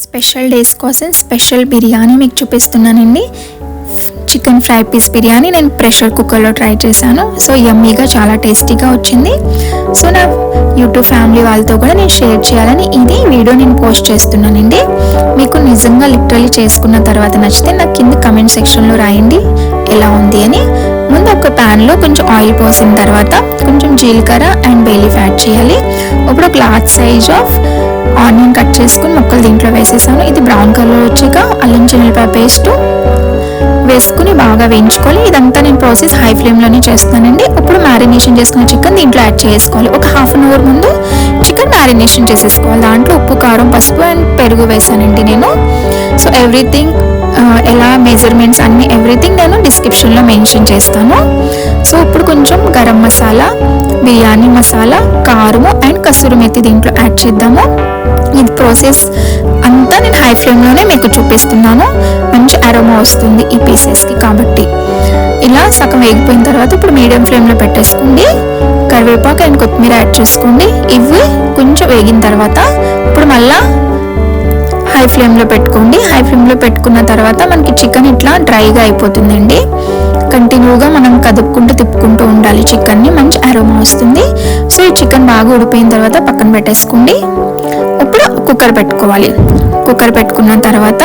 Special days కోసం special biryani మీకు చూపిస్తున్నానండి. చికెన్ ఫ్రై పీస్ బిర్యానీ నేను ప్రెషర్ కుక్కర్లో ట్రై చేశాను. సో యమ్మీగా చాలా టేస్టీగా వచ్చింది. సో నా యూట్యూబ్ ఫ్యామిలీ వాళ్ళతో కూడా నేను షేర్ చేయాలని ఇది వీడియో నేను పోస్ట్ చేస్తున్నానండి. మీకు నిజంగా లిటరలీ చేసుకున్న తర్వాత నచ్చితే నాకు కింద కమెంట్ సెక్షన్లో రాయండి ఎలా ఉంది అని. ముందు ఒక ప్యాన్లో కొంచెం ఆయిల్ పోసిన తర్వాత కొంచెం జీలకర్ర అండ్ బే లీఫ్ యాడ్ చేయాలి. ఇప్పుడు ఒక large size of onion cut చేసుకుని ముక్కలు దీంట్లో వేసేసాను. ఇది బ్రౌన్ కలర్ వచ్చాక అల్లం చిన్నులపాయ పేస్ట్ వేసుకుని బాగా వేయించుకోవాలి. ఇదంతా నేను ప్రాసెస్ హై ఫ్లేమ్లోనే చేస్తానండి. ఇప్పుడు మ్యారినేషన్ చేసుకున్న చికెన్ దీంట్లో యాడ్ చేసుకోవాలి. ఒక హాఫ్ అన్ అవర్ ముందు చికెన్ మ్యారినేషన్ చేసేసుకోవాలి. దాంట్లో ఉప్పు, కారం, పసుపు అండ్ పెరుగు వేసానండి నేను. సో ఎవ్రీథింగ్ ఎలా మెజర్మెంట్స్ అన్ని ఎవ్రీథింగ్ నేను డిస్క్రిప్షన్లో మెన్షన్ చేస్తాను. సో ఇప్పుడు కొంచెం గరం మసాలా, బిర్యానీ మసాలా, కారము అండ్ కసూరి మెత్తి దీంట్లో యాడ్ చేద్దాము. ఇది ప్రాసెస్ అంతా నేను హై ఫ్లేమ్లోనే మీకు చూపిస్తున్నాను. మంచి అరోమా వస్తుంది ఈ పీసెస్కి కాబట్టి. ఇలా సగం వేగిపోయిన తర్వాత ఇప్పుడు మీడియం ఫ్లేమ్లో పెట్టేసుకోండి. కరివేపాకు అండ్ కొత్తిమీర యాడ్ చేసుకోండి. ఇవి కొంచెం వేగిన తర్వాత ఇప్పుడు మళ్ళా హై ఫ్లేమ్లో పెట్టుకోండి. హై ఫ్లేమ్లో పెట్టుకున్న తర్వాత మనకి చికెన్ ఇట్లా డ్రైగా అయిపోతుందండి. కంటిన్యూగా మనం కదుపుకుంటూ తిప్పుకుంటూ ఉండాలి చికెన్ని. మంచి అరోమా వస్తుంది. సో ఈ చికెన్ బాగా ఉడిపోయిన తర్వాత పక్కన పెట్టేసుకోండి. ఇప్పుడు కుక్కర్ పెట్టుకోవాలి. కుక్కర్ పెట్టుకున్న తర్వాత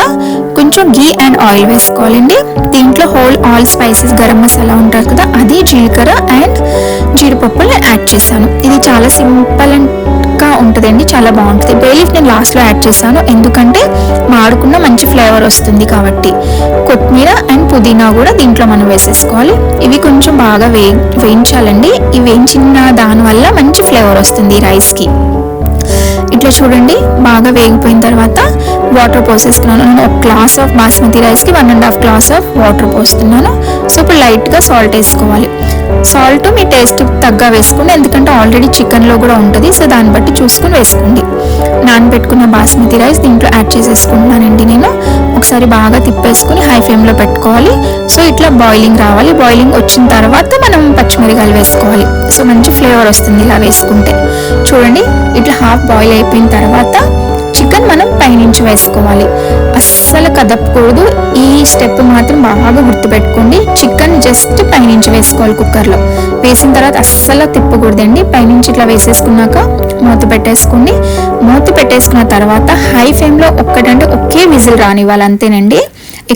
కొంచెం గీ అండ్ ఆయిల్ వేసుకోవాలండి. దీంట్లో whole all spices garam masala ఉంటారు కదా, అది జీలకర్ర అండ్ జీడిపప్పులు యాడ్ చేశాను. ఇది చాలా సింపుల్ అండ్ ఉంటుందండి, చాలా బాగుంటుంది. బే లీఫ్ నేను లాస్ట్లో యాడ్ చేశాను ఎందుకంటే మాడుకున్న మంచి ఫ్లేవర్ వస్తుంది కాబట్టి. కొత్తిమీర అండ్ పుదీనా కూడా దీంట్లో మనం వేసేసుకోవాలి. ఇవి కొంచెం బాగా వేయించాలండి. ఇవి వేయించిన దానివల్ల మంచి ఫ్లేవర్ వస్తుంది రైస్కి. ఇట్లా చూడండి బాగా వేగిపోయిన తర్వాత వాటర్ పోసేసుకున్నాను. నేను ఒక గ్లాస్ ఆఫ్ బాస్మతి రైస్కి 1.5 గ్లాస్ ఆఫ్ వాటర్ పోస్తున్నాను. సో ఇప్పుడు లైట్గా సాల్ట్ వేసుకోవాలి. సాల్ట్ మీ టేస్ట్ తగ్గ వేసుకోండి, ఎందుకంటే ఆల్రెడీ చికెన్లో కూడా ఉంటుంది. సో దాన్ని బట్టి చూసుకొని వేసుకోండి. నానబెట్టుకున్న బాస్మతి రైస్ దీంట్లో యాడ్ చేసేసుకుంటున్నానండి నేను. ఒకసారి బాగా తిప్పేసుకుని హై ఫ్లేమ్లో పెట్టుకోవాలి. సో ఇట్లా బాయిలింగ్ రావాలి. బాయిలింగ్ వచ్చిన తర్వాత మనం పచ్చిమిరకాయలు వేసుకోవాలి. సో మంచి ఫ్లేవర్ వస్తుంది ఇలా వేసుకుంటే. చూడండి ఇట్లా హాఫ్ బాయిల్ అయిపోయిన తర్వాత చికెన్ మనం పైనుంచి వేసుకోవాలి. అస్సలు కదపకూడదు. ఈ స్టెప్ మాత్రం బాగా గుర్తుపెట్టుకోండి. చికెన్ జస్ట్ పైనుంచి వేసుకోవాలి. కుక్కర్లో వేసిన తర్వాత అస్సలు తిప్పకూడదండి. పైనుంచి ఇట్లా వేసేసుకున్నాక మూత పెట్టేసుకోండి. మూత పెట్టేసుకున్న తర్వాత హై ఫ్లేమ్లో ఒకే విజిల్ రానివ్వాలి అంతేనండి.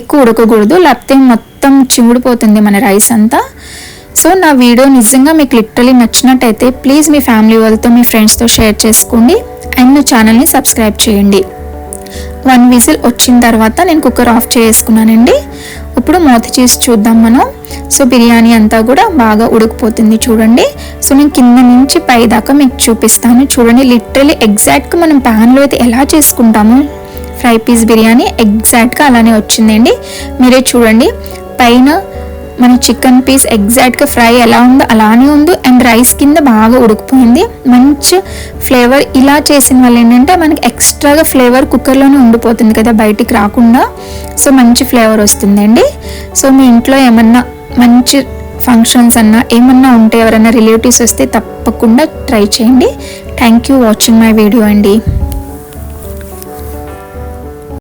ఎక్కువ ఉడకకూడదు, లేకపోతే మొత్తం చివుడిపోతుంది మన రైస్ అంతా. సో నా వీడియో నిజంగా మీకు లిటరలీ నచ్చినట్టయితే ప్లీజ్ మీ ఫ్యామిలీ వాళ్ళతో మీ ఫ్రెండ్స్తో షేర్ చేసుకోండి అండ్ నా ఛానల్ని సబ్స్క్రైబ్ చేయండి. 1 విజిల్ వచ్చిన తర్వాత నేను కుక్కర్ ఆఫ్ చేసుకున్నానండి. ఇప్పుడు మూత చేసి చూద్దాం మనం. సో బిర్యానీ అంతా కూడా బాగా ఉడికిపోతుంది చూడండి. సో నేను కింద నుంచి పై దాకా మీకు చూపిస్తాను. చూడండి లిటరలీ ఎగ్జాక్ట్గా మనం ప్యాన్లో అయితే ఎలా చేసుకుంటామో ఫ్రై పీస్ బిర్యానీ ఎగ్జాక్ట్గా అలానే వచ్చిందండి. మీరే చూడండి పైన మన చికెన్ పీస్ ఎగ్జాక్ట్గా ఫ్రై ఎలా ఉందో అలానే ఉంది. అండ్ రైస్ కింద బాగా ఉడికిపోయింది. మంచి ఫ్లేవర్ ఇలా చేసిన వల్ల ఏంటంటే మనకి ఎక్స్ట్రాగా ఫ్లేవర్ కుక్కర్లోనే ఉండిపోతుంది కదా, బయటికి రాకుండా. సో మంచి ఫ్లేవర్ వస్తుందండి. సో మీ ఇంట్లో ఏమన్నా మంచి ఫంక్షన్స్ అన్నా ఏమన్నా ఉంటే ఎవరైనా రిలేటివ్స్ వస్తే తప్పకుండా ట్రై చేయండి. Thank you watching my video అండి.